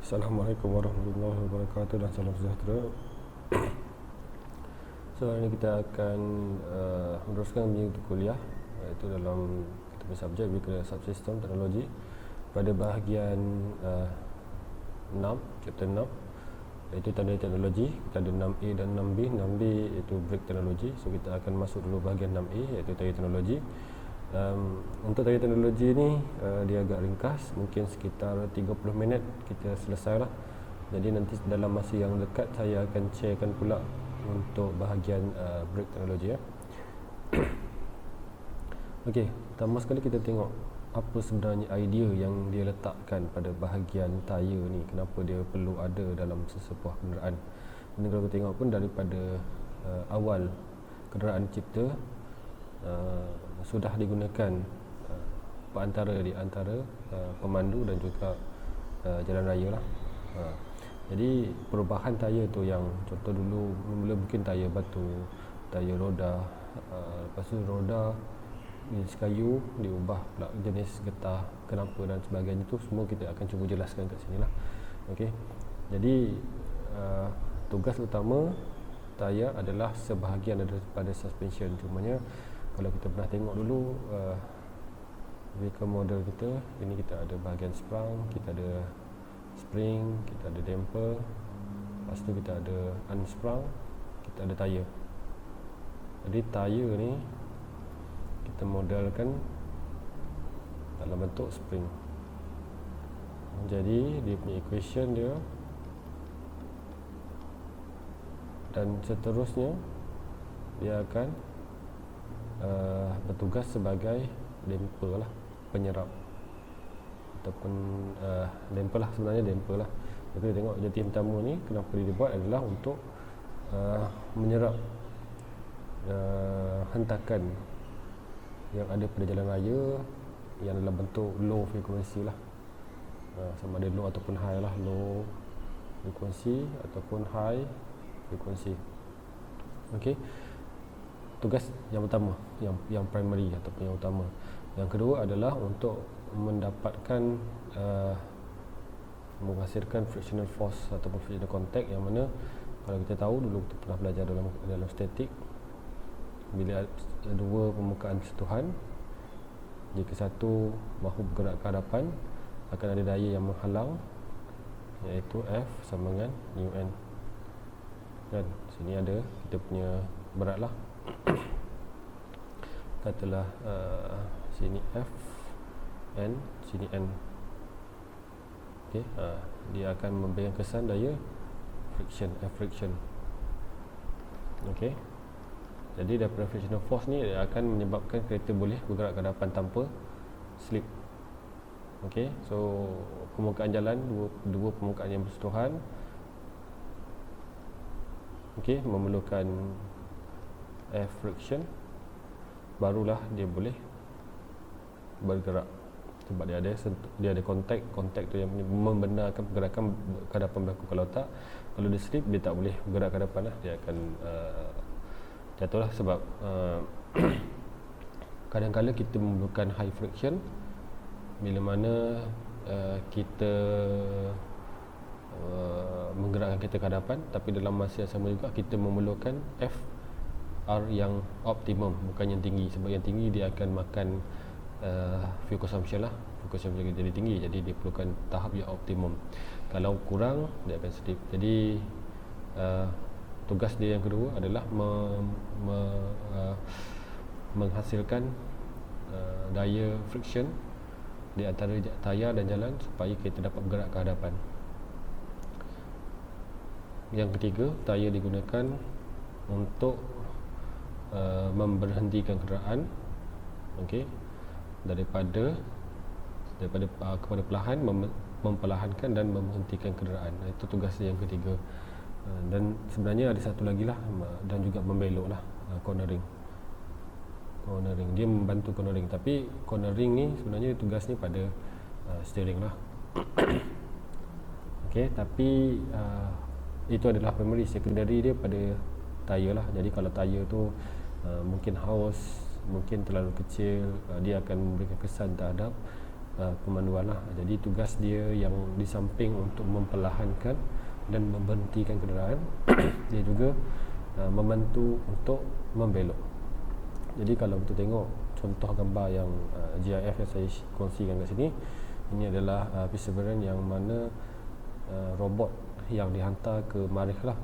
Assalamualaikum warahmatullahi wabarakatuh dan salam sejahtera. So hari ini kita akan meneruskan menuju kuliah, iaitu dalam kita punya subjek Vehicular Subsystem Teknologi pada bahagian 6, chapter 6, iaitu tanda teknologi. Kita ada 6A dan 6B. 6B iaitu brake teknologi. So kita akan masuk dulu bahagian 6A, iaitu tanda teknologi. Untuk tanya teknologi ni dia agak ringkas, mungkin sekitar 30 minit kita selesai lah. Jadi nanti dalam masa yang dekat saya akan sharekan pula untuk bahagian brake teknologi ya. Okey, pertama sekali kita tengok apa sebenarnya idea yang dia letakkan pada bahagian tayar ni, kenapa dia perlu ada dalam sesebuah kenderaan. Dan kalau kita tengok pun daripada awal kenderaan cipta, sudah digunakan perantara di antara pemandu dan juga jalan raya lah. Jadi perubahan tayar tu yang contoh dulu mula mungkin tayar batu, tayar roda, lepas tu roda jenis kayu diubah pula jenis getah, kenapa dan sebagainya, tu semua kita akan cuba jelaskan kat sini lah. Okey. Jadi tugas utama tayar adalah sebahagian daripada suspension. Cumanya kalau kita pernah tengok dulu vehicle model kita, ini kita ada bahagian sprung, kita ada spring, kita ada damper, lepas tu kita ada unsprung, kita ada tayar. Jadi tayar ni kita modelkan dalam bentuk spring. Jadi dia punya equation dia, dan seterusnya dia akan bertugas sebagai damper lah, penyerap ataupun damper lah, sebenarnya damper lah. Jadi kita tengok jati pertama ni kenapa dia dibuat adalah untuk menyerap hentakan yang ada pada jalan raya yang dalam bentuk low frequency lah, sama ada low ataupun high lah, low frequency ataupun high frequency. Okey, tugas yang pertama, yang primary ataupun yang utama. Yang kedua adalah untuk mendapatkan menghasilkan frictional force ataupun frictional contact, yang mana kalau kita tahu dulu kita pernah belajar dalam statik, bila dua permukaan bersentuhan, jika satu mahu bergerak ke hadapan akan ada daya yang menghalang, iaitu F sama dengan UN. Kan sini ada kita punya berat lah. Katalah sini F, N, sini N. Okey, dia akan memberikan kesan daya friction, F friction. Okey. Jadi daripada frictional force ni dia akan menyebabkan kereta boleh bergerak ke hadapan tanpa slip. Okey, so permukaan jalan, dua permukaan yang bersentuhan, okey, memerlukan F friction, barulah dia boleh bergerak, sebab dia ada kontak tu yang membenarkan pergerakan ke hadapan berlaku. Kalau tak, kalau dia slip, dia tak boleh bergerak ke hadapan lah, dia akan jatuh lah. Sebab kadang-kadang kita memerlukan high friction bila mana kita menggerakkan kereta ke hadapan, tapi dalam masa yang sama juga kita memerlukan FR yang optimum, bukan yang tinggi. Sebab yang tinggi dia akan makan fuel consumption lah, fuel consumption jadi tinggi, jadi dia perlukan tahap yang optimum. Kalau kurang, dia akan slip. Jadi tugas dia yang kedua adalah menghasilkan daya friction di antara tayar dan jalan supaya kita dapat bergerak ke hadapan. Yang ketiga, tayar digunakan untuk memberhentikan kenderaan, okey, daripada kepada perlahan, memperlahankan dan menghentikan kenderaan. Itu tugas yang ketiga. Dan sebenarnya ada satu lagi lah, dan juga membelok lah, cornering. Dia membantu cornering, tapi cornering ni sebenarnya tugas ni pada steering lah. Okey, tapi itu adalah primary. Secondary dia pada tayar lah. Jadi kalau tayar tu mungkin haus, mungkin terlalu kecil, dia akan memberikan kesan terhadap pemanduan lah. Jadi tugas dia yang di samping untuk memperlahankan dan memberhentikan kenderaan, dia juga membantu untuk membelok. Jadi kalau kita tengok contoh gambar yang GIF yang saya kongsikan kat sini, ini adalah perseverance yang mana robot yang dihantar ke Marikh lah,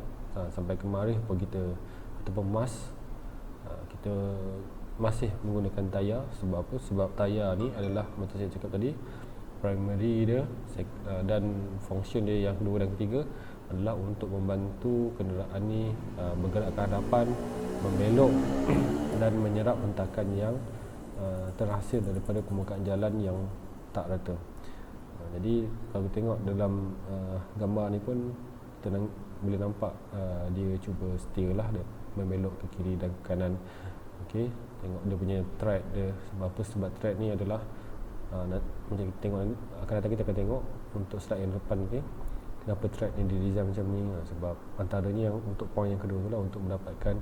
sampai ke Marikh kita ataupun Mars. Kita masih menggunakan tayar. Sebab apa? Sebab tayar ni adalah macam saya cakap tadi, primary dia dan function dia yang kedua dan ketiga adalah untuk membantu kenderaan ni bergerak ke hadapan, membelok dan menyerap hentakan yang terhasil daripada permukaan jalan yang tak rata. Jadi kalau kita tengok dalam gambar ni pun kita boleh nampak dia cuba setir lah, dia membelok ke kiri dan ke kanan. Okey, tengok dia punya tread dia. Sebab apa? Sebab tread ni adalah macam kita tengok akan datang, kita akan tengok untuk slide yang depan ni, kenapa tread ni didesign macam ni. Sebab antaranya yang untuk poin yang kedua tu lah, untuk mendapatkan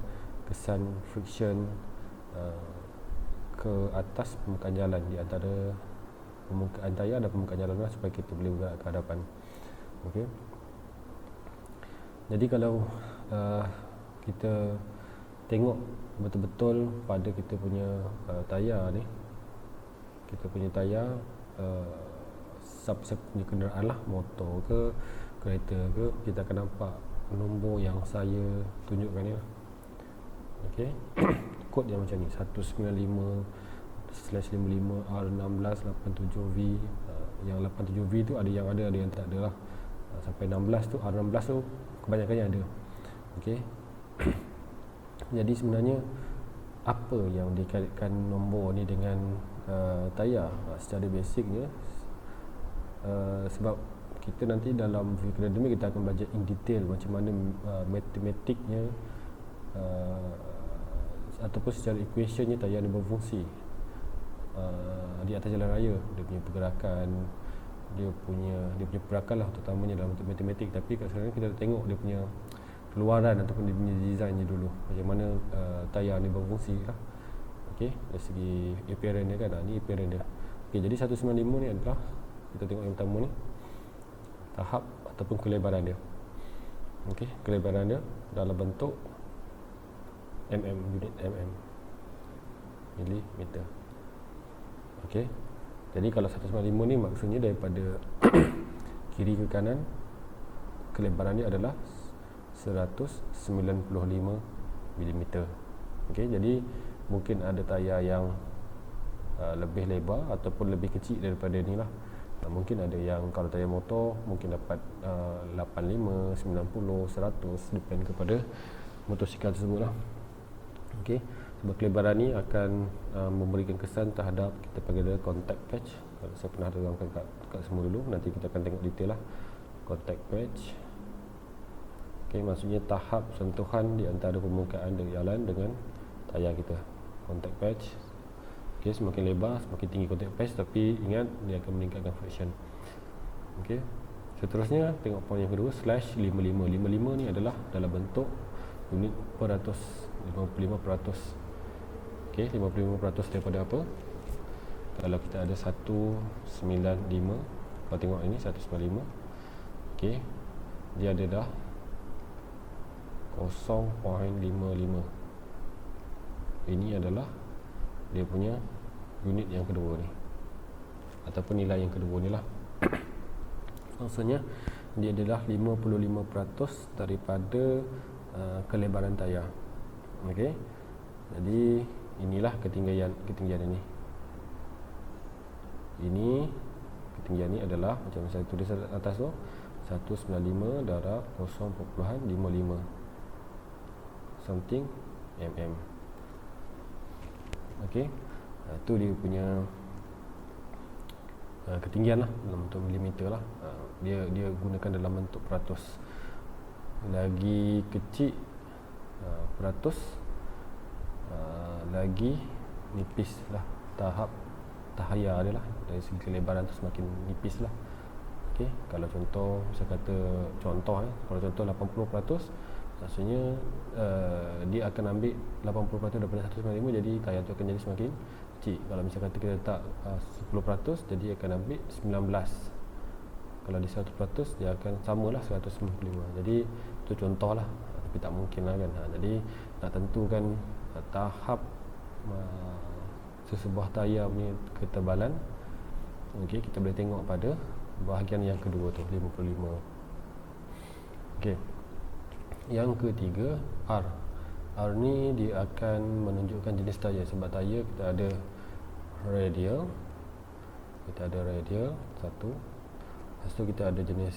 kesan friction ke atas permukaan jalan, di antara permukaan tayar dan permukaan jalan lah, supaya kita boleh bergerak ke hadapan. Okey. Jadi kalau kita tengok betul-betul pada kita punya tayar ni, kita punya tayar siapa punya kenderaan lah, motor ke kereta ke, kita akan nampak nombor yang saya tunjukkan ni lah. Okey. Kod yang macam ni 195/55 R1687V. Yang 87V tu ada yang tak ada lah. Sampai 16 tu, R16 tu kebanyakannya ada. Okey. Jadi sebenarnya apa yang dikaitkan nombor ni dengan tayar? Secara basicnya sebab kita nanti dalam akademik kita akan belajar in detail macam mana matematiknya ataupun secara equationnya tayar ni berfungsi di atas jalan raya. Dia punya pergerakan, dia punya perakan lah terutamanya dalam matematik. Tapi kat sekarang kita tengok dia punya keluaran ataupun dia punya design je dulu, macam mana tayar ni berfungsi lah. Okey, dari segi appearance dia kan, ni appearance dia. Okey, jadi 195 ni adalah, kita tengok yang pertama ni, tahap ataupun kelebaran dia. Okey, kelebaran dia dalam bentuk unit milimeter. Okey, jadi kalau 195 ni maksudnya daripada kiri ke kanan, kelebaran dia adalah 195 mm. Okey, jadi mungkin ada tayar yang lebih lebar ataupun lebih kecil daripada ni lah. Mungkin ada yang kalau tayar motor mungkin dapat 85, 90, 100, depend kepada motosikal tersebut lah. Okey, sebab kelebaran ni akan memberikan kesan terhadap, kita panggil dia contact patch. Kalau saya pernah terangkan kat semua dulu, nanti kita akan tengok detail lah. Contact patch, okey, maksudnya tahap sentuhan di antara permukaan jalan dengan tayar kita. Contact patch. Okey, semakin lebar semakin tinggi contact patch, tapi ingat dia akan meningkatkan friction. Okey, seterusnya tengok poin yang kedua, /55. 55 ni adalah dalam bentuk unit per ratus, 55%. Okey, 55% daripada apa? Kalau kita ada 195, kalau tengok ini 195, okey, dia ada dah 0.55. Ini adalah dia punya unit yang kedua ni, ataupun nilai yang kedua ni lah. Maksudnya dia adalah 55% daripada kelebaran tayar. Okey, jadi inilah ketinggian ini. Ini ketinggian ni adalah macam saya tulis atas tu, 195 darab 0.55 something mm. Okey, itu dia punya ketinggian lah dalam bentuk milimeter lah. Dia gunakan dalam bentuk peratus. Lagi kecil peratus, lagi nipis lah tahap tahaya dia lah. Dari segi kelebaran tu semakin nipis lah. Okey, kalau contoh saya kata contoh kalau contoh 80%, maksudnya dia akan ambil 80% daripada 195, jadi tayar tu akan jadi semakin kecil. Kalau misalkan kita letak 10%, jadi akan ambil 19. Kalau di 100%, dia akan samalah 195. Jadi itu contoh lah, tapi tak mungkin lah kan. Jadi nak tentukan tahap sesebuah tayar punya ketebalan, okey, kita boleh tengok pada bahagian yang kedua tu, 55. Okey. Yang ketiga, R. R ni dia akan menunjukkan jenis tayar. Sebab tayar kita ada radial, satu. Lepas tu kita ada jenis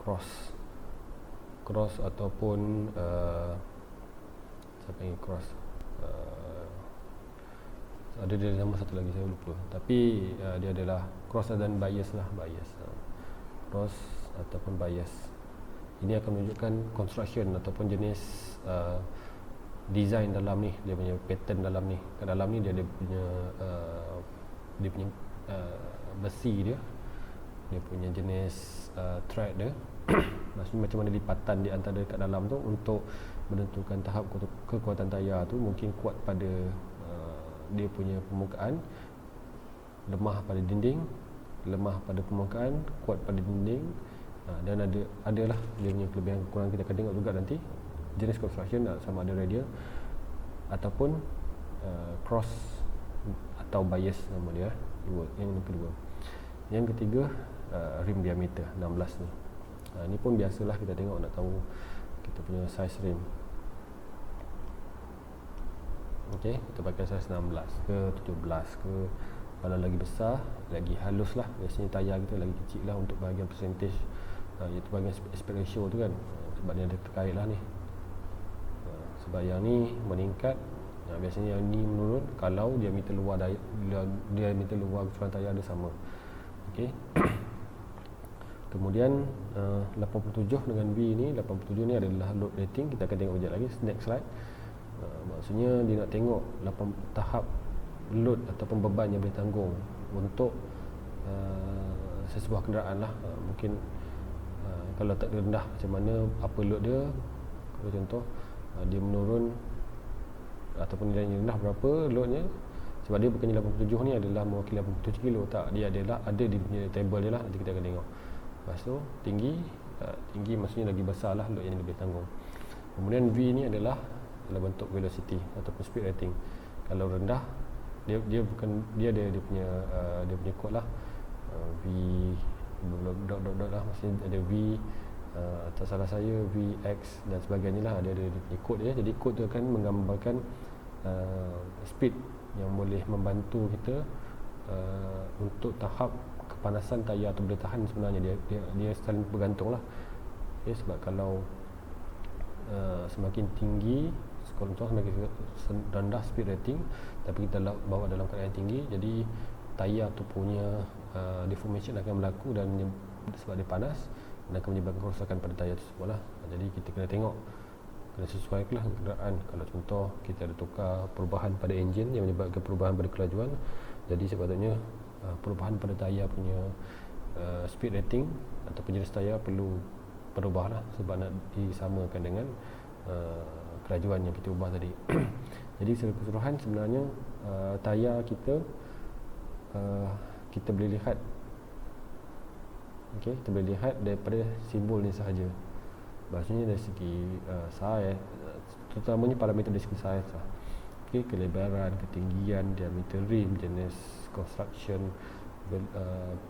cross ataupun siapa yang cross, ada dia nama satu lagi saya lupa, tapi dia adalah cross dan bias lah, cross ataupun bias. Ini akan menunjukkan construction ataupun jenis design dalam ni, dia punya pattern dalam ni. Kat dalam ni dia ada punya besi dia punya jenis thread dia maksudnya macam mana lipatan di antara kat dalam tu untuk menentukan tahap kekuatan tayar tu. Mungkin kuat pada dia punya permukaan, lemah pada dinding, lemah pada permukaan, kuat pada dinding, dan adalah dia punya kelebihan kekurangan. Kita akan tengok juga nanti jenis construction, sama ada radial ataupun cross atau bias nama dia. Yang kedua. Yang ketiga, rim diameter 16 ni. Ni pun biasalah kita tengok nak tahu kita punya size rim. Okey, kita pakai size 16 ke 17 ke, kalau lagi besar lagi halus lah. Biasanya tayar kita lagi kecil lah untuk bahagian percentage, iaitu bahagian aspect ratio tu kan, sebab dia ada terkait lah ni. Sebab yang ni meningkat, biasanya yang ni menurun kalau diameter luar keseluruhan tayar dia sama. Okey. Kemudian 87 dengan V ni, 87 ni adalah load rating. Kita akan tengok sekejap lagi, next slide. Maksudnya dia nak tengok tahap load ataupun beban yang boleh tanggung untuk sesebuah kenderaan lah. Mungkin kalau tak rendah macam mana, apa load dia. Kalau contoh dia menurun ataupun nilainya rendah, berapa loadnya. Sebab dia bukannya 87 ni adalah mewakili 87 kilo, tak, dia adalah ada di punya table dia lah. Nanti kita akan tengok. Lepas tu tinggi maksudnya lagi besar lah load yang dia boleh tanggung. Kemudian V ni adalah dalam bentuk velocity ataupun speed rating. Kalau rendah, dia bukan, dia ada dia punya kod lah, V dot lah, maksudnya ada V, tak salah saya VX dan sebagainya lah, ada dia punya kod dia. Jadi kod tu akan menggambarkan speed yang boleh membantu kita untuk tahap kepanasan tayar tu boleh tahan. Sebenarnya dia saling bergantung lah. Okay, sebab kalau semakin tinggi, contoh semakin rendah speed rating tapi kita bawa dalam keadaan tinggi, jadi tayar tu punya deformation akan berlaku, dan sebab dia panas dan akan menyebabkan kerosakan pada tayar tersebut lah. Jadi kita kena tengok, kena sesuaikanlah kenderaan. Kalau contoh kita ada tukar perubahan pada enjin yang menyebabkan perubahan pada kelajuan, jadi sepatutnya perubahan pada tayar punya speed rating ataupun jenis tayar perlu berubah lah, sebab nak disamakan dengan kelajuan yang kita ubah tadi. Jadi secara keseluruhan sebenarnya tayar kita kita boleh lihat, okey, kita boleh lihat daripada simbol ni sahaja. Maksudnya dari segi size, terutamanya parameter dari segi size lah. Okey, kelebaran, ketinggian, diameter rim, jenis construction,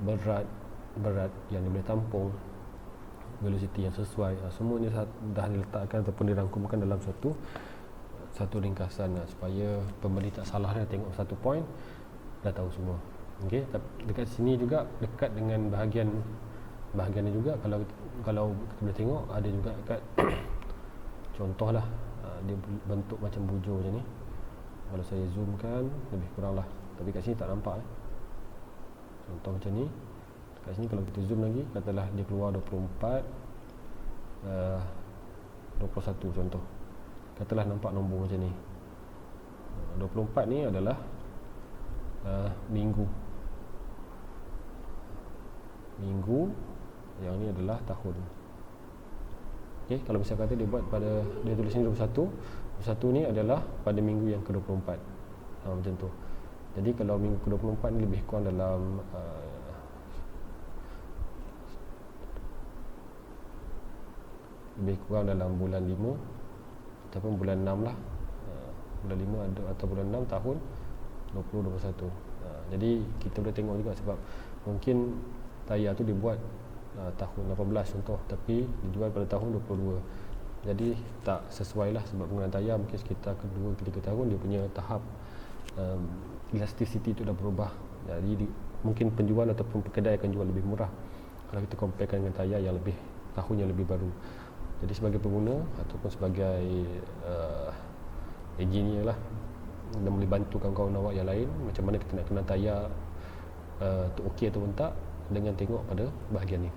berat yang boleh tampung, velocity yang sesuai, semuanya dah diletakkan ataupun dirangkumkan dalam satu ringkasan, supaya pembeli tak salah dia tengok satu point dah tahu semua. Okey, dekat sini juga dekat dengan bahagian ni juga, kalau kita boleh tengok ada juga dekat contohlah, dia bentuk macam bujur macam ni. Kalau saya zoomkan lebih kurang lah, tapi kat sini tak nampak contoh macam ni. Kat sini kalau kita zoom lagi, katalah dia keluar 24 21 contoh, katalah nampak nombor macam ni. 24 ni adalah minggu, yang ni adalah tahun. Okey, kalau misal kata dia buat pada, dia tulis ni 21 ni adalah pada minggu yang ke-24, macam tu. Jadi kalau minggu ke-24 ni lebih kurang dalam lebih kurang dalam bulan 5 ataupun bulan 6 lah. Bulan 5 ada, atau bulan 6 tahun 2021. Jadi kita boleh tengok juga, sebab mungkin tayar tu dibuat tahun 18 contoh, tapi dijual pada tahun 22. Jadi tak sesuai lah, sebab penggunaan tayar mungkin sekitar kedua ketiga tahun dia punya tahap elasticity tu dah berubah. Jadi mungkin penjual ataupun pekedai akan jual lebih murah kalau kita comparekan dengan tayar yang lebih tahun yang lebih baru. Jadi sebagai pengguna ataupun sebagai engineer lah, dan boleh bantu kawan-kawan awak yang lain macam mana kita nak kenal tayar tu okey ataupun tak dengan tengok pada bahagian ni.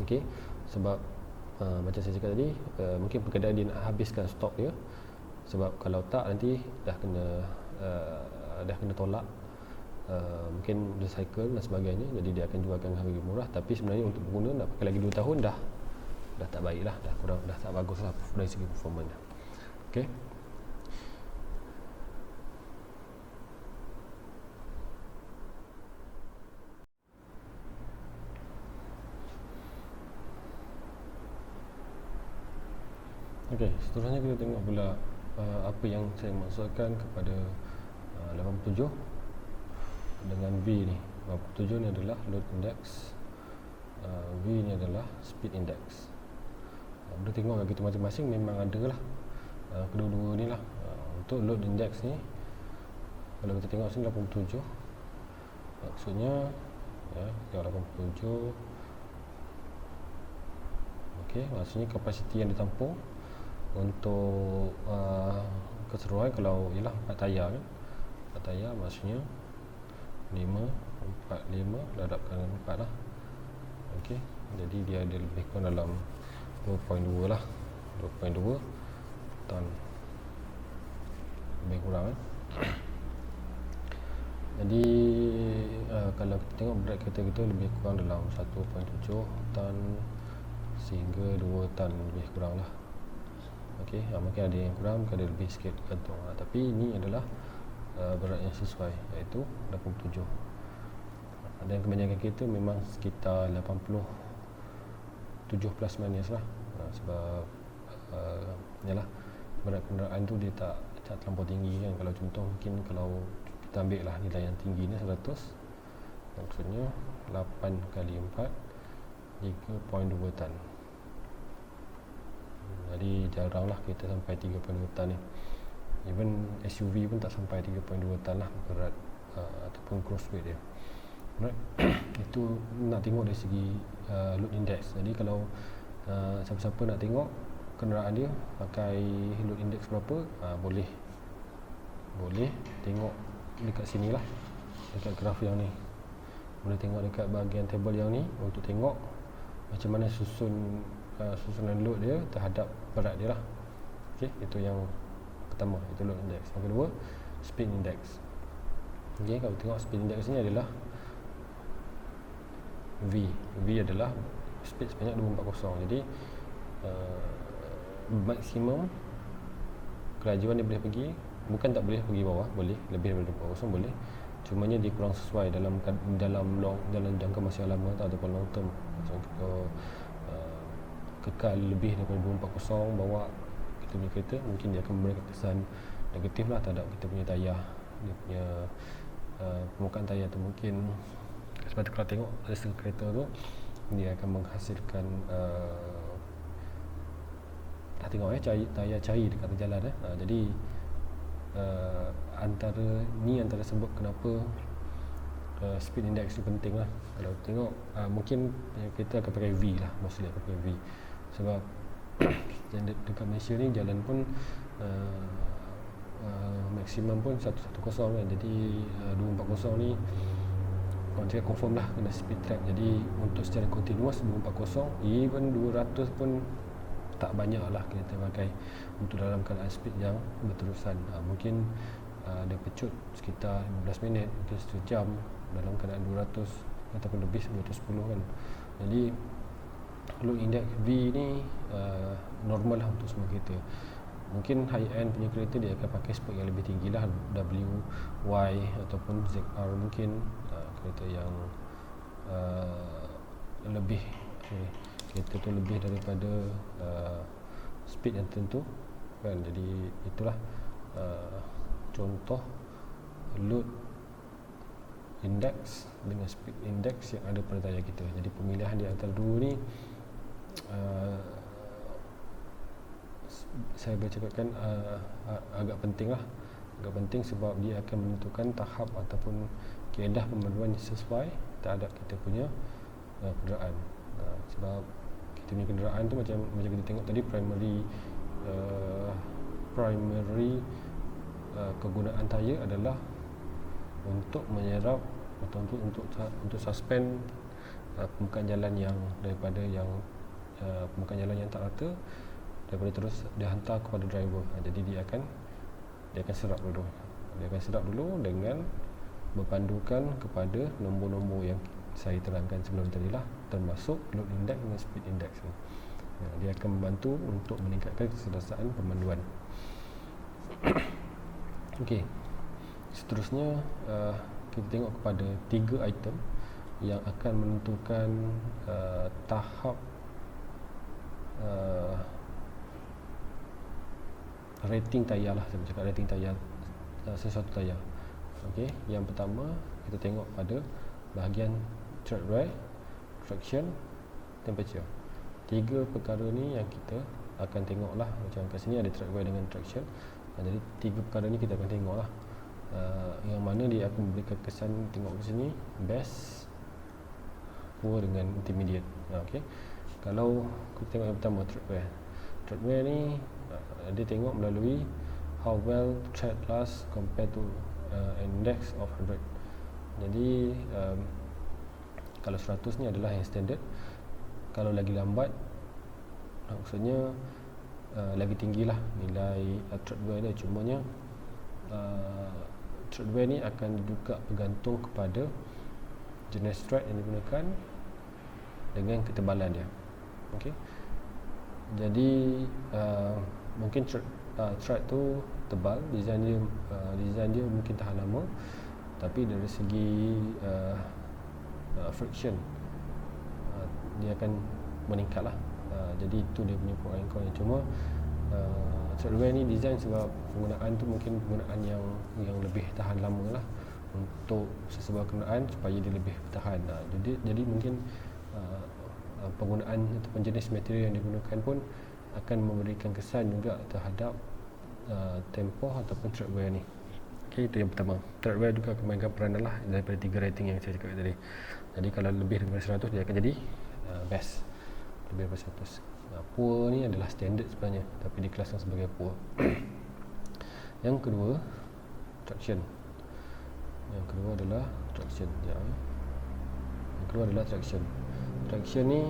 Okey, sebab macam saya cakap tadi, mungkin pekedai dia nak habiskan stok dia, sebab kalau tak nanti dah kena tolak, mungkin recycle dan sebagainya. Jadi dia akan jualkan harga lebih murah, tapi sebenarnya untuk pengguna nak pakai lagi 2 tahun dah tak baik lah, dah tak bagus lah dari segi performance. Okey. Okey, seterusnya kita tengok pula apa yang saya maksudkan kepada 87 dengan V ni. 87 ni adalah load index, V ni adalah speed index. Boleh tengok kat kita masing-masing memang ada lah kedua-dua ni lah. Untuk load index ni, kalau kita tengok sini 87, maksudnya ya 87. Okey, maksudnya kapasiti yang ditampung untuk keseluruhan. Kalau ialah 4 tayar kan, 4 tayar maksudnya 5, 4, 5 darabkan 4 lah. Okey, jadi dia ada lebih kurang dalam 2.2 lah, 2.2 ton lebih kurang kan. Jadi kalau kita tengok berat kereta kita lebih kurang dalam 1.7 ton sehingga 2 ton lebih kurang lah. Okey, mungkin ada yang kurang, mungkin ada lebih sikit gantung. Tapi ini adalah berat yang sesuai, iaitu 87. Dan kebanyakan kereta memang sekitar 87 plus minus lah. Sebab yalah, berat kenderaan tu dia tak terlampau tinggi kan. Kalau contoh, mungkin kalau kita ambil lah nilai yang tinggi ni 100, maksudnya 8 kali 4 3.2 ton. Jadi jarang lah kita sampai 3.2 ton ni. Even SUV pun tak sampai 3.2 ton lah berat ataupun gross weight dia. Right. Itu nak tengok dari segi load index. Jadi kalau siapa-siapa nak tengok kenderaan dia pakai load index berapa, boleh tengok dekat sini lah, dekat graf yang ni. Boleh tengok dekat bahagian table yang ni untuk tengok macam mana susunan load dia terhadap berat dia lah. Okey, itu yang pertama, itu load index. Yang kedua, speed index. Okey, kalau tengok speed index ni adalah V adalah speed sebanyak 240. Jadi maksimum kelajuan dia boleh pergi, bukan tak boleh pergi bawah, boleh lebih daripada 240 boleh, cumanya dia kurang sesuai dalam jangka masa yang lama ataupun long term. Macam kekal lebih daripada 240 bawa kita punya kereta, mungkin dia akan memberikan kesan negatif lah terhadap kita punya tayar, dia punya permukaan tayar tu. Mungkin sebab tu kalau tengok dari segi kereta tu, dia akan menghasilkan dah tengok tayar cair dekat jalan jadi antara sebab kenapa speed index tu penting lah. Kalau tengok mungkin kita akan pakai V lah, mostly akan pakai V, sebab dekat Malaysia ni jalan pun maksimum pun 110 kan. Jadi 240 ni orang cakap confirm lah kena speed trap. Jadi untuk secara continuous 240, even 200 pun tak banyak lah kita pakai untuk dalam keadaan speed yang berterusan. Mungkin ada pecut sekitar 15 minit, mungkin 1 jam dalam keadaan 200 ataupun lebih 210 kan. Jadi load index V ni normal lah untuk semua kereta. Mungkin high end punya kereta dia akan pakai spek yang lebih tinggi lah, WY ataupun ZR mungkin, kereta yang lebih kereta tu lebih daripada speed yang tentu kan. Jadi itulah contoh load index dengan speed index yang ada pada tayar kita. Jadi pemilihan di antara dua ni saya boleh cakapkan agak penting lah, agak penting sebab dia akan menentukan tahap ataupun kaedah pemanduan yang sesuai terhadap kita punya kenderaan. Sebab kita punya kenderaan tu macam kita tengok tadi, primary kegunaan tayar adalah untuk menyerap atau untuk suspend permukaan jalan yang daripada yang permukaan jalan yang tak rata, daripada terus dia hantar kepada driver. Jadi dia akan serap dulu dengan berpandukan kepada nombor-nombor yang saya terangkan sebelum tadi lah, termasuk load index dan speed index ni. Dia akan membantu untuk meningkatkan keselesaan pemanduan. Okey, seterusnya kita tengok kepada 3 item yang akan menentukan tahap rating tayar lah. Saya cakap rating tayar sesuatu tayar. Okey, yang pertama kita tengok pada bahagian tread wear, traction, temperature. 3 perkara ni yang kita akan tengok lah. Macam kat sini ada tread wear dengan traction. Jadi 3 perkara ni kita akan tengok lah, yang mana dia akan memberikan kesan. Tengok ke sini, best, poor dengan intermediate. Okey, kalau kita tengok yang pertama, tread wear ni dia tengok melalui how well tread lasts compared to index of 100. Jadi kalau 100 ni adalah yang standard. Kalau lagi lambat, maksudnya lagi tinggilah nilai tread wear dia. Cumanya tread wear ni akan juga bergantung kepada jenis tread yang digunakan dengan ketebalan dia. Okey, jadi mungkin tread tu tebal, design dia mungkin tahan lama, tapi dari segi friction dia akan meningkat lah. Jadi itu dia punya pro and con. Cuma tread wear ni design sebab penggunaan tu mungkin penggunaan yang lebih tahan lama lah untuk sesebuah kenderaan supaya dia lebih tahan. Jadi mungkin penggunaan ataupun jenis material yang digunakan pun akan memberikan kesan juga terhadap tempoh ataupun tread wear ni. Okey, itu yang pertama. Tread wear juga akan mainkan peranan lah daripada 3 rating yang saya cakap tadi. Jadi kalau lebih daripada 100 dia akan jadi best, lebih daripada 100. Poor ni adalah standard sebenarnya, tapi dikelaskan sebagai poor. Yang kedua, traction. Yang kedua adalah traction. Traction ni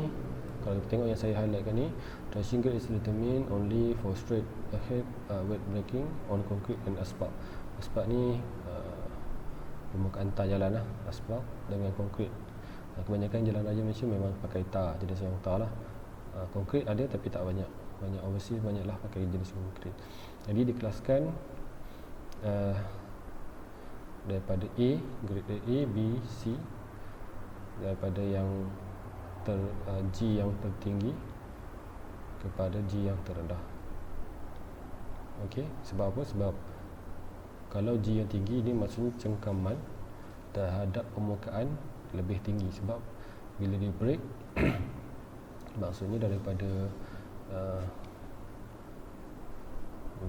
kalau kita tengok yang saya highlightkan ni, traction grade is determined only for straight ahead wet braking on concrete and asphalt. Asphalt ni permukaan tar jalan lah, asphalt dengan konkrit. Kebanyakan jalan raya Malaysia memang pakai tar, jenis yang tar lah. Konkrit ada tapi tak banyak. Banyak overseas banyaklah pakai jenis konkrit. Jadi dikelaskan daripada A, grade A, B, C, daripada yang G yang tertinggi kepada G yang terendah. Okey, sebab apa? Sebab kalau G yang tinggi ni maksudnya cengkaman terhadap permukaan lebih tinggi. Sebab bila dia brake maksudnya daripada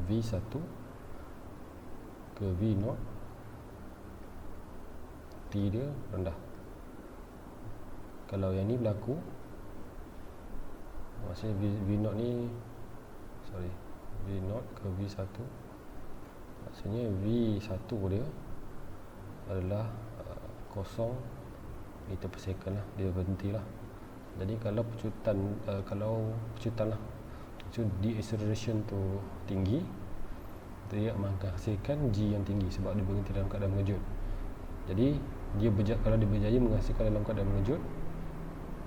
V1 ke V0, T dia rendah. Kalau yang ni berlaku, maksudnya V0 ni V0 ke V1, maksudnya V1 dia adalah 0 meter per second lah, dia berhenti lah. Jadi kalau pecutan lah, so deceleration tu tinggi, dia menghasilkan G yang tinggi sebab dia berhenti dalam keadaan mengejut. Jadi kalau dia berjaya menghasilkan dalam keadaan mengejut,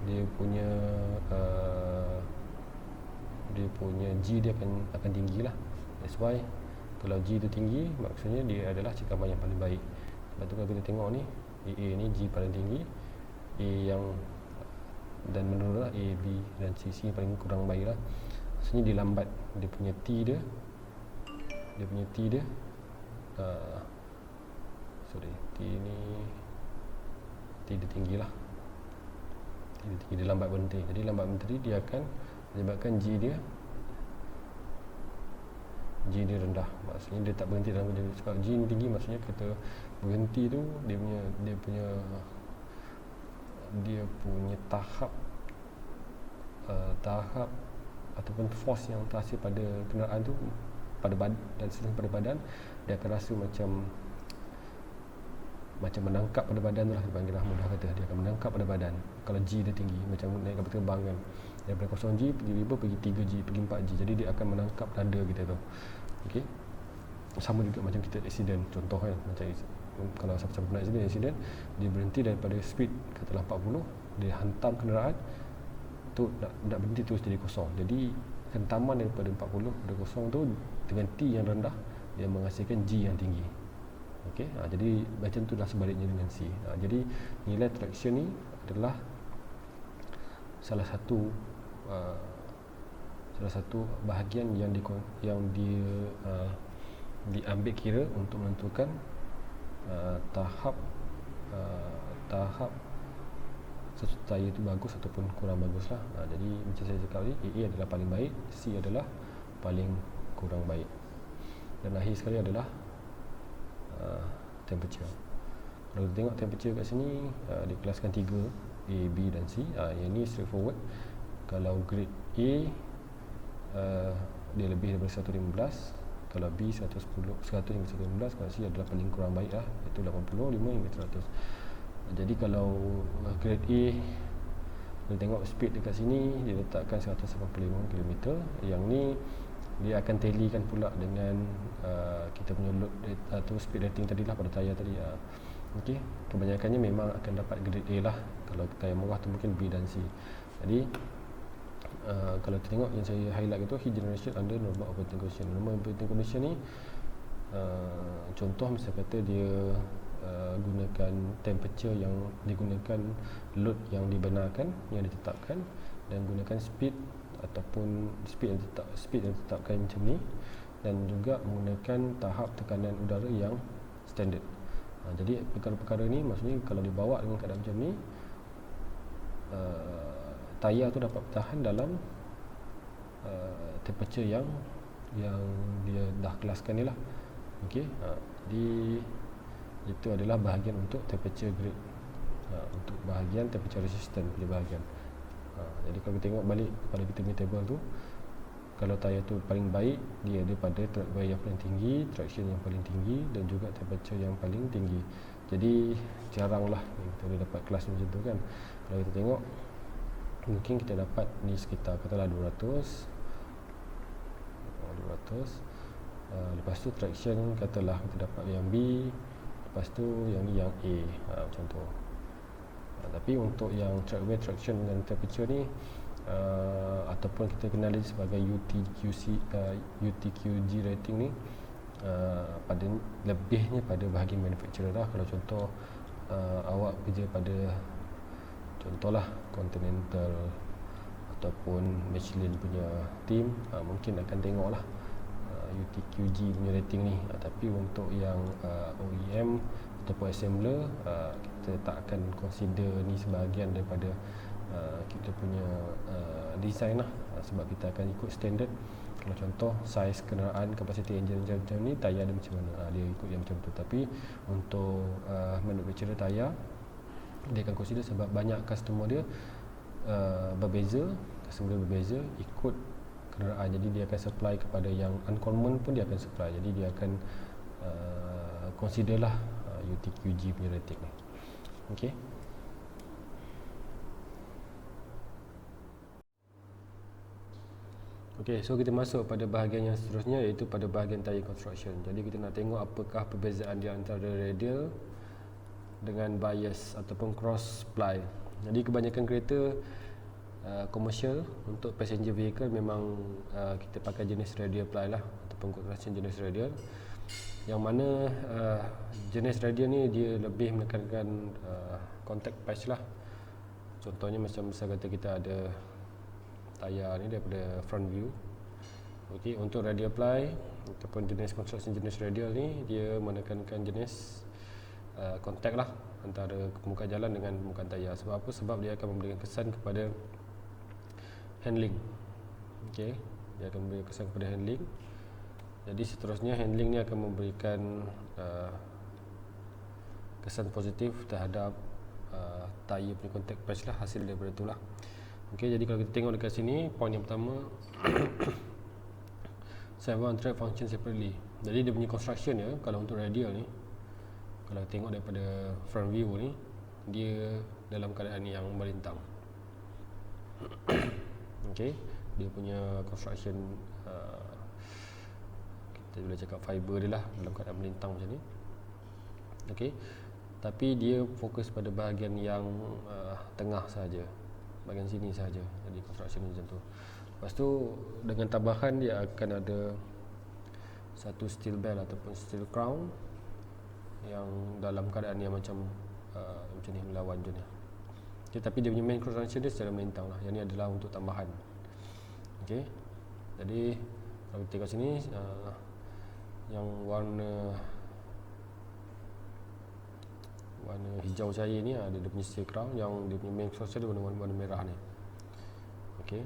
dia punya G dia akan tinggi lah. That's why kalau G tu tinggi, maksudnya dia adalah cekaman yang paling baik. Sebab tu kalau kita tengok ni, AA ni G paling tinggi, A yang dan menurut A, B dan C paling kurang baik lah. Maksudnya dia lambat, dia punya T dia T dia tinggi lah, dia lambat berhenti. Jadi lambat berhenti dia akan menyebabkan G dia rendah. Maksudnya dia tak berhenti dalam kerja. Sebab G ni tinggi, maksudnya kata berhenti tu dia punya tahap ataupun force yang terhasil pada kenderaan tu pada badan, dia akan rasa macam menangkap pada badan tu lah, dipanggil lah, mudah kata dia akan menangkap pada badan. Kalau G dia tinggi, macam naik kapal terbang kan, daripada 0G pergi 3G, pergi 4G, jadi dia akan menangkap dada kita tu. Okey, sama juga macam kita accident, contoh kan, macam kalau siapa-siapa pernah accident, dia berhenti daripada speed katalah 40, dia hantam kenderaan tu, nak berhenti terus jadi kosong. Jadi hentaman daripada 40 pada kosong tu dengan T yang rendah, dia menghasilkan G yang tinggi. Okey, jadi macam tu lah sebaliknya dengan C. Jadi nilai traction ni adalah salah satu bahagian yang diambil kira untuk menentukan tahap satu tayar itu bagus ataupun kurang bagus lah. Jadi macam saya cakap tadi, AA adalah paling baik, C adalah paling kurang baik, dan akhir sekali adalah temperature. Kalau kita tengok temperature kat sini, dikelaskan 3, A, B dan C. Yang ni straightforward. Kalau grade A, dia lebih daripada 115, kalau B 100 hingga 115, kalau C adalah paling kurang baik lah, iaitu 85 hingga 100. Jadi kalau grade A, kita tengok speed dekat sini, dia letakkan 185 km. Yang ni dia akan tallykan pula dengan kita punya load atau speed rating tadi lah pada tayar tadi. Okey, kebanyakannya memang akan dapat grade A lah. Kalau tayar murah tu mungkin B dan C. Jadi kalau kita tengok yang saya highlight itu, heat generation under normal operating condition. Normal operating condition ni contoh misalnya kata dia gunakan temperature yang digunakan, load yang dibenarkan, yang ditetapkan, dan gunakan speed ataupun speed yang ditetapkan macam ni, dan juga menggunakan tahap tekanan udara yang standard. Jadi perkara-perkara ni maksudnya kalau dibawa dengan keadaan macam ni, tayar tu dapat bertahan dalam temperature yang dia dah kelaskan ni lah. Okey, jadi itu adalah bahagian untuk temperature grade, untuk bahagian temperature resistant punya bahagian. Jadi kalau kita tengok balik pada kita punya table tu, kalau tayar tu paling baik, dia ada pada track wear yang paling tinggi, traction yang paling tinggi, dan juga temperature yang paling tinggi. Jadi jaranglah kita boleh dapat kelas macam tu kan. Kalau kita tengok, mungkin kita dapat ni sekitar katalah 200. Lepas tu traction katalah kita dapat yang B, lepas tu yang ni yang A, macam tu. Tapi untuk yang track wear, traction dan temperature ni, ataupun kita kenal dia sebagai UTQG rating ni, pada lebihnya pada bahagian manufacturer lah. Kalau contoh awak kerja pada contohlah Continental ataupun Michelin punya team, mungkin akan tengok lah UTQG punya rating ni. Tapi untuk yang OEM ataupun assembler, kita tak akan consider ni sebahagian daripada kita punya design lah, sebab kita akan ikut standard. Kalau contoh saiz kenderaan, kapasiti enjin macam ni, tayar dia macam mana, dia ikut yang macam tu. Tapi untuk manufacturer tayar, dia akan consider sebab banyak customer dia berbeza ikut kenderaan. Jadi dia akan supply kepada yang uncommon pun dia akan supply. Jadi dia akan consider lah UTQG punya rating ni. Okey. Okey, so kita masuk pada bahagian yang seterusnya, iaitu pada bahagian tayar construction. Jadi kita nak tengok apakah perbezaan di antara radial dengan bias ataupun cross ply. Jadi kebanyakan kereta komersial untuk passenger vehicle memang kita pakai jenis radial ply lah, ataupun good transition jenis radial, yang mana jenis radial ni dia lebih menekankan contact patch lah. Contohnya macam misal kata kita ada tayar ni daripada front view. Okey, untuk radial ply ataupun jenis construction jenis radial ni dia menekankan jenis contact lah antara permukaan jalan dengan permukaan tayar. Sebab apa? Sebab dia akan memberikan kesan kepada handling. Okey, dia akan memberikan kesan kepada handling. Jadi seterusnya handling ni akan memberikan kesan positif terhadap tayar punya contact patch lah, hasil daripada itulah. Okey, jadi kalau kita tengok dekat sini, poin yang pertama sidewall and track function separately. Jadi dia punya construction ya, kalau untuk radial ni, kalau tengok daripada front view ni, dia dalam keadaan yang melintang. Okey, dia punya construction kita boleh cakap fiber dia lah dalam keadaan melintang macam ni. Okey, tapi dia fokus pada bahagian yang tengah saja, bahagian sini saja. Jadi construction macam tu. Lepas tu dengan tambahan dia akan ada satu steel bell ataupun steel crown yang dalam keadaan yang macam ni, melawan je ni. Okay, tapi dia punya main cross junction dia secara melintang lah. Yang ni adalah untuk tambahan. Okay, jadi kalau kita tengok sini yang warna hijau cahaya ni ada dia punya steel crown, yang dia punya main cross dia warna merah ni. Okay,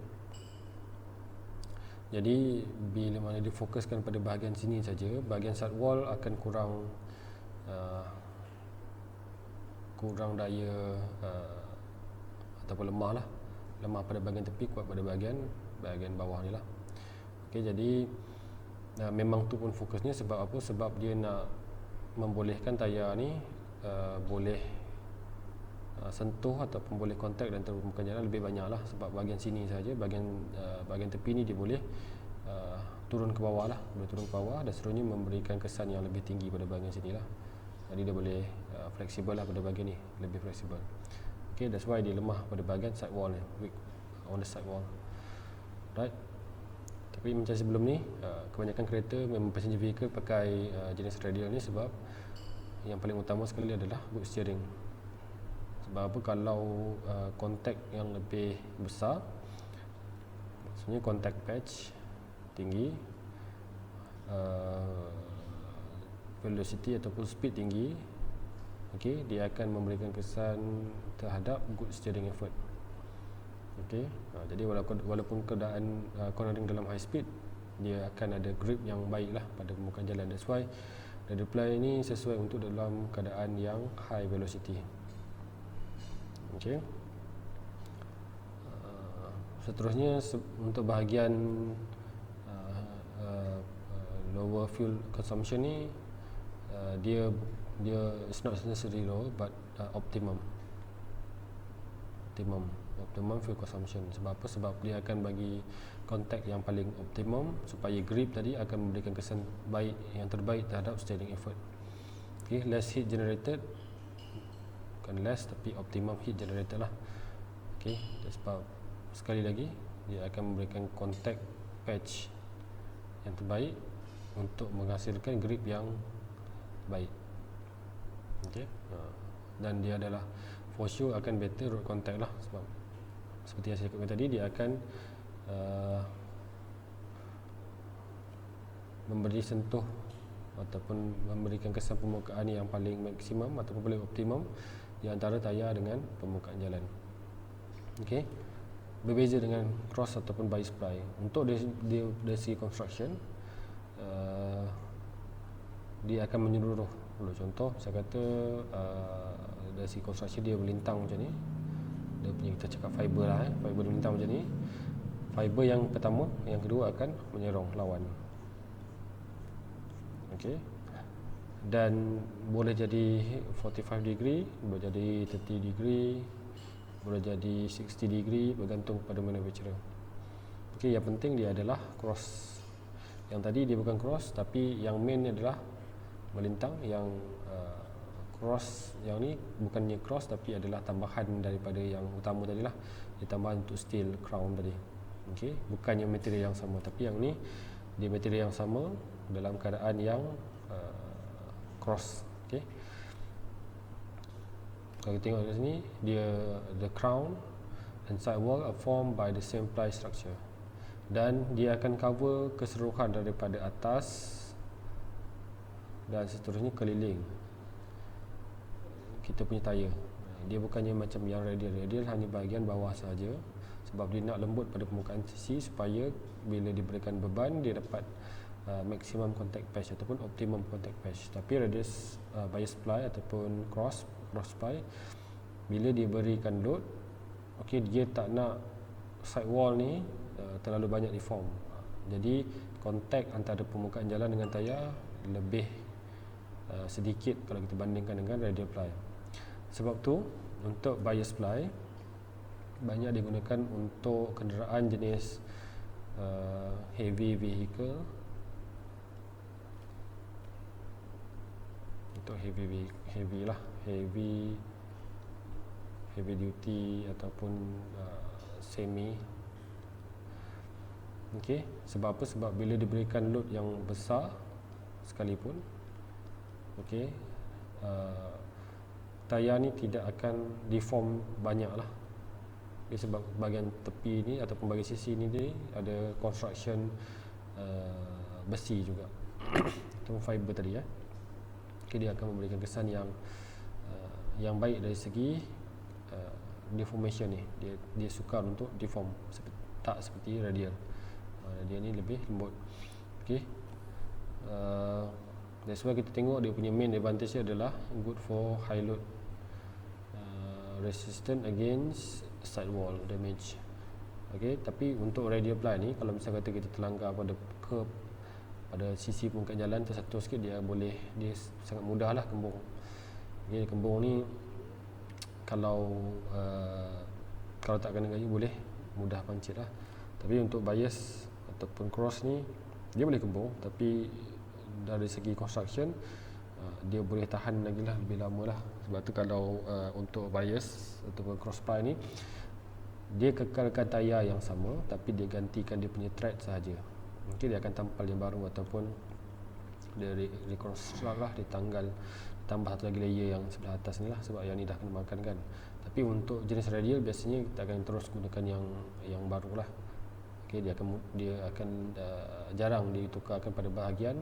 jadi bila mana difokuskan pada bahagian sini saja, bahagian side wall akan kurang daya ataupun lemah lah, lemah pada bahagian tepi, kuat pada bahagian bawah ni lah. Okey, jadi memang tu pun fokusnya. Sebab apa? Sebab dia nak membolehkan tayar ni boleh sentuh ataupun boleh kontak dan permukaan jalan lebih banyak lah. Sebab bahagian sini saja, bahagian tepi ni dia boleh turun ke bawah lah, boleh turun ke bawah dan seterusnya memberikan kesan yang lebih tinggi pada bahagian sini lah. Jadi dia boleh fleksibel lah pada bahagian ni, lebih fleksibel. Okay, that's why dia lemah pada bahagian side wall ni, weak on the side wall, right? Tapi macam sebelum ni, kebanyakan kereta memang passenger vehicle pakai jenis radial ni sebab yang paling utama sekali adalah good steering. Sebab apa? Kalau kontak yang lebih besar, maksudnya contact patch tinggi, velocity ataupun speed tinggi, okey, dia akan memberikan kesan terhadap good steering effort. Okey, jadi walaupun keadaan cornering dalam high speed, dia akan ada grip yang baik lah pada permukaan jalan. That's why radial ply ini sesuai untuk dalam keadaan yang high velocity. Okey, seterusnya untuk bahagian lower fuel consumption ni, dia it's not necessarily low but optimum fuel consumption. Sebab apa? Sebab dia akan bagi kontak yang paling optimum supaya grip tadi akan memberikan kesan baik, yang terbaik terhadap steering effort. Okay, less heat generated, bukan less tapi optimum heat generated lah. Okay, sebab sekali lagi dia akan memberikan contact patch yang terbaik untuk menghasilkan grip yang baik. Okay, dan dia adalah for sure akan better road contact lah. Sebab seperti yang saya cakapkan tadi, dia akan memberi sentuh ataupun memberikan kesan permukaan yang paling maksimum ataupun paling optimum di antara tayar dengan permukaan jalan. Okey, berbeza dengan cross ataupun bias ply. Untuk dari segi construction, dia akan menyeluruh. Contoh saya kata dari segi construction dia melintang macam ni, dia punya, kita cakap fiber lah, fiber melintang macam ni. Fiber yang pertama, yang kedua akan menyerong lawan. Okey, dan boleh jadi 45 degree, boleh jadi 30 degree, boleh jadi 60 degree, bergantung pada manufacturer. Okey, yang penting dia adalah cross. Yang tadi dia bukan cross, tapi yang main adalah melintang. Yang cross yang ni bukannya cross tapi adalah tambahan daripada yang utama tadi lah. Dia tambahan untuk steel crown tadi. Okey, bukannya material yang sama, tapi yang ni dia material yang sama dalam keadaan yang cross. Okey, kalau kita tengok di sini, dia the crown and sidewall are formed by the same ply structure, dan dia akan cover keseluruhan daripada atas dan seterusnya keliling kita punya tayar. Dia bukannya macam yang radial hanya bahagian bawah saja, sebab dia nak lembut pada permukaan sisi supaya bila diberikan beban dia dapat maximum contact patch ataupun optimum contact patch. Tapi radius bias ply ataupun cross ply, bila dia berikan load, okey, dia tak nak sidewall ni terlalu banyak deform. Jadi kontak antara permukaan jalan dengan tayar lebih sedikit kalau kita bandingkan dengan radial ply. Sebab tu untuk bias ply banyak digunakan untuk kenderaan jenis heavy vehicle, untuk heavy duty ataupun semi. Okey, sebab apa? Sebab bila diberikan load yang besar sekalipun, okey, tayar ni tidak akan deform banyak lah. Okay, sebab bahagian tepi ni ataupun bahagian sisi ni dia ada construction besi juga ataupun fiber tadi ya. Okay, dia akan memberikan kesan yang baik dari segi deformation ni. Dia sukar untuk deform, tak seperti radial. Radial ni lebih lembut. Okay, that's why kita tengok dia punya main advantage adalah good for high load, resistant against sidewall damage. Okay, tapi untuk radial ply ni, kalau misalnya kata kita terlanggar pada curb, pada sisi permukaan jalan tersatu sikit, dia sangat mudah lah kembung. Okay, kembung ni kalau tak kena gaji boleh mudah pancit lah. Tapi untuk bias ataupun cross ni dia boleh kembung, tapi dari segi construction dia boleh tahan lagi lah, lebih lama lah. Sebab tu kalau untuk bias ataupun cross ply ni, dia kekalkan tayar yang sama tapi dia gantikan dia punya thread sahaja. Mungkin dia akan tampal yang baru ataupun dia reconstruct lah, dia tambah satu lagi layer yang sebelah atas ni lah, sebab yang ni dah kena makan kan. Tapi untuk jenis radial biasanya kita akan terus gunakan yang baru lah. Okay, dia akan jarang ditukarkan pada bahagian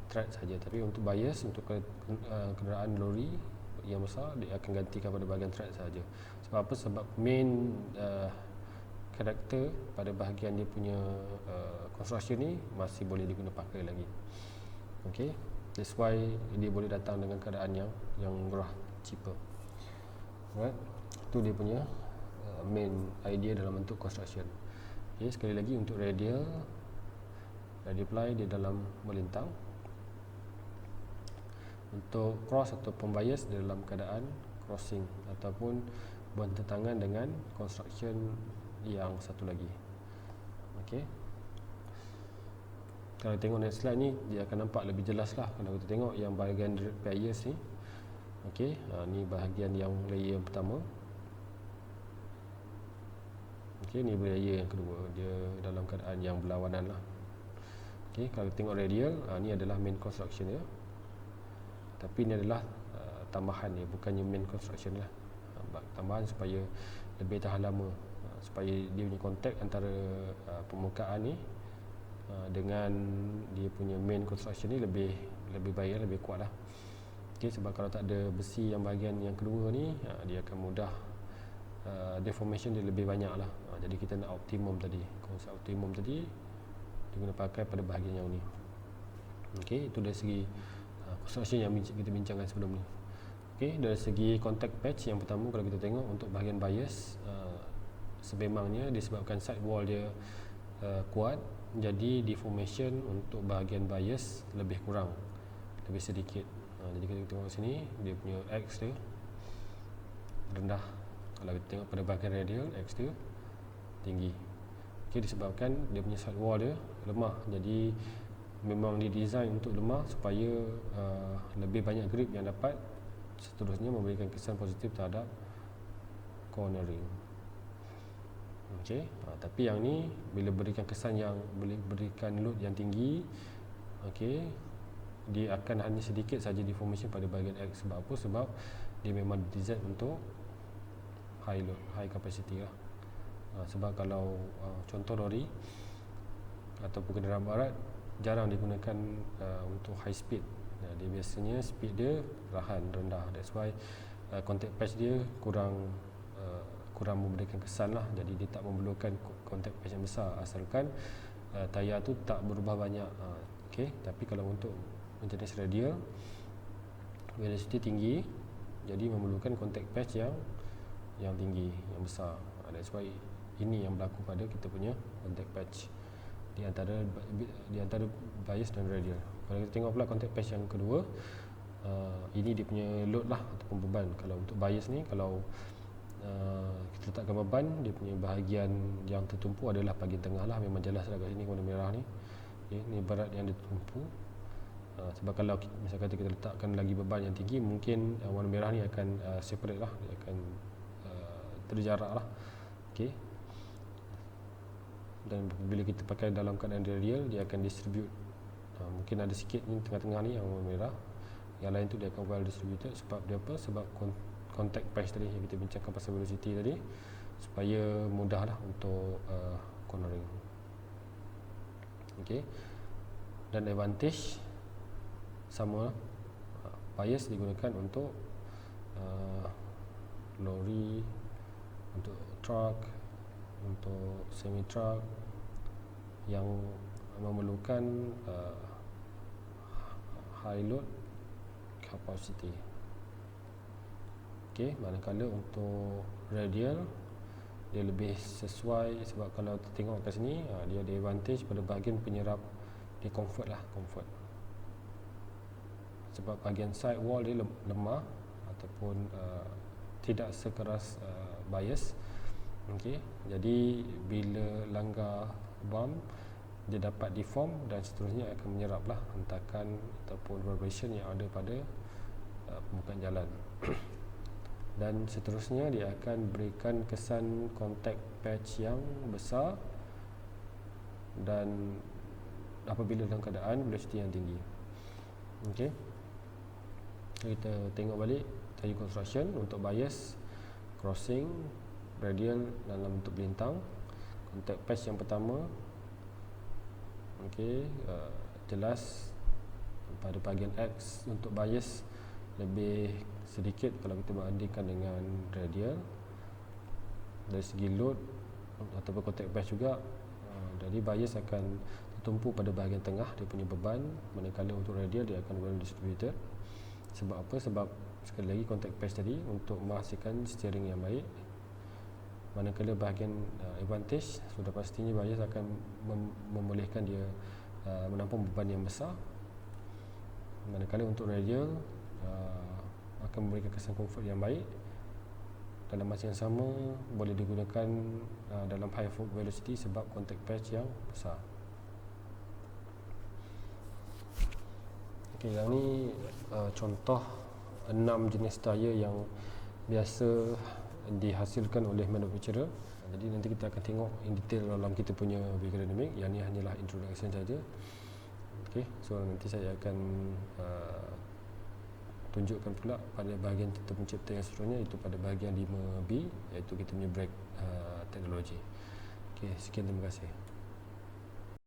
thread saja. Tapi untuk bias, untuk kenderaan lori yang besar, dia akan gantikan pada bahagian thread saja. Sebab apa? Sebab main karakter pada bahagian dia punya construction ni masih boleh diguna pakai lagi. Okay, that's why dia boleh datang dengan keadaan yang murah, cheaper. Alright, itu dia punya main idea dalam bentuk construction. Okay, sekali lagi untuk radial ply dia dalam melintang. Untuk cross atau bias dia dalam keadaan crossing ataupun bertentangan dengan construction yang satu lagi. Okey, kalau tengok next slide ni, dia akan nampak lebih jelas lah kalau kita tengok yang bahagian bias ni. Okey, ni bahagian yang layer yang pertama. Okey, ni layer yang kedua, dia dalam keadaan yang berlawanan lah. Okey, kalau tengok radial, ni adalah main construction dia. Tapi ini adalah tambahan dia, bukannya main construction lah. Tambahan supaya lebih tahan lama, supaya dia punya kontak antara permukaan ni dengan dia punya main construction ni lebih baik, lebih kuat lah. Okay, sebab kalau tak ada besi yang bahagian yang kedua ni, dia akan mudah deformation dia lebih banyak lah. Jadi kita nak optimum tadi, konsep optimum tadi dia guna pakai pada bahagian yang ni. Okay, itu dari segi construction yang kita bincangkan sebelum ni. Okay, dari segi contact patch yang pertama, kalau kita tengok untuk bahagian bias, sememangnya disebabkan sidewall dia kuat, jadi deformation untuk bahagian bias lebih kurang, lebih sedikit. Jadi kita tengok sini, dia punya X dia rendah. Kalau kita tengok pada bahagian radial, X dia tinggi. Okay, disebabkan dia punya sidewall dia lemah, jadi memang didesain untuk lemah supaya lebih banyak grip yang dapat seterusnya memberikan kesan positif terhadap cornering. Okey, tapi yang ni bila berikan kesan yang boleh berikan load yang tinggi, okey, dia akan hanya sedikit saja deformation pada bahagian X. Sebab apa? Sebab dia memang design untuk high load, high capacity lah. Sebab kalau contoh lori ataupun kenderaan barat jarang digunakan untuk high speed. Dia biasanya speed dia perlahan, rendah. That's why contact patch dia kurang memberikan kesan lah. Jadi dia tak memerlukan contact patch yang besar asalkan tayar tu tak berubah banyak. Okay. Tapi kalau untuk jenis radial velocity tinggi, jadi memerlukan contact patch yang tinggi, yang besar. That's why ini yang berlaku pada kita punya contact patch di antara bias dan radial. Kalau kita tengok pula contact patch yang kedua, ini dia punya load lah ataupun beban. Kalau untuk bias ni, kalau kita letakkan beban, dia punya bahagian yang tertumpu adalah bahagian tengah lah. Memang jelas lah kat sini warna merah ni. Okay, ni berat yang tertumpu. Sebab kalau misalkan kita letakkan lagi beban yang tinggi, mungkin warna merah ni akan separate lah, dia akan terjarak lah. Okay. Dan bila kita pakai dalam keadaan radial, dia akan distribute. Mungkin ada sikit ni tengah-tengah ni yang warna merah, yang lain tu dia akan well distributed. Sebab dia apa? Sebab contact patch tadi yang kita bincangkan pasal velocity tadi, supaya mudah lah untuk cornering. Okay. Dan advantage sama, bias digunakan untuk lori, untuk truck, untuk semi truck yang memerlukan high load capacity. Okey, manakala untuk radial dia lebih sesuai. Sebab kalau kita tengok kat sini, dia ada advantage pada bahagian penyerap, dia comfort lah, comfort. Sebab bahagian side wall dia lemah ataupun tidak sekeras bias. Okey, jadi bila langgar bump, dia dapat deform dan seterusnya akan menyerap lah hentakan ataupun vibration yang ada pada permukaan jalan. Dan seterusnya dia akan berikan kesan contact patch yang besar dan apabila dalam keadaan velocity yang tinggi. Okey, kita tengok balik tadi construction untuk bias, crossing, radial dalam bentuk bintang. Contact patch yang pertama, okey, jelas pada bahagian X untuk bias lebih sedikit kalau kita bandingkan dengan radial. Dari segi load ataupun contact patch juga, jadi bias akan tertumpu pada bahagian tengah dia punya beban, manakala untuk radial dia akan well distributed. Sebab apa? Sebab sekali lagi contact patch tadi untuk menghasilkan steering yang baik, manakala bahagian advantage sudah pastinya bias akan membolehkan dia menampung beban yang besar, manakala untuk radial akan memberikan kesan comfort yang baik. Dalam masa yang sama boleh digunakan dalam high velocity sebab contact patch yang besar. Okey, yang ni contoh 6 jenis tayar yang biasa dihasilkan oleh manufacturer. Jadi nanti kita akan tengok in detail dalam kita punya vehicle dynamic. Yang ni hanyalah introduction saja. Okey, so nanti saya akan tunjukkan pula pada bahagian kita pencipta yang seterusnya, iaitu pada bahagian 5B, iaitu kita punya brake teknologi. Okey, sekian, terima kasih.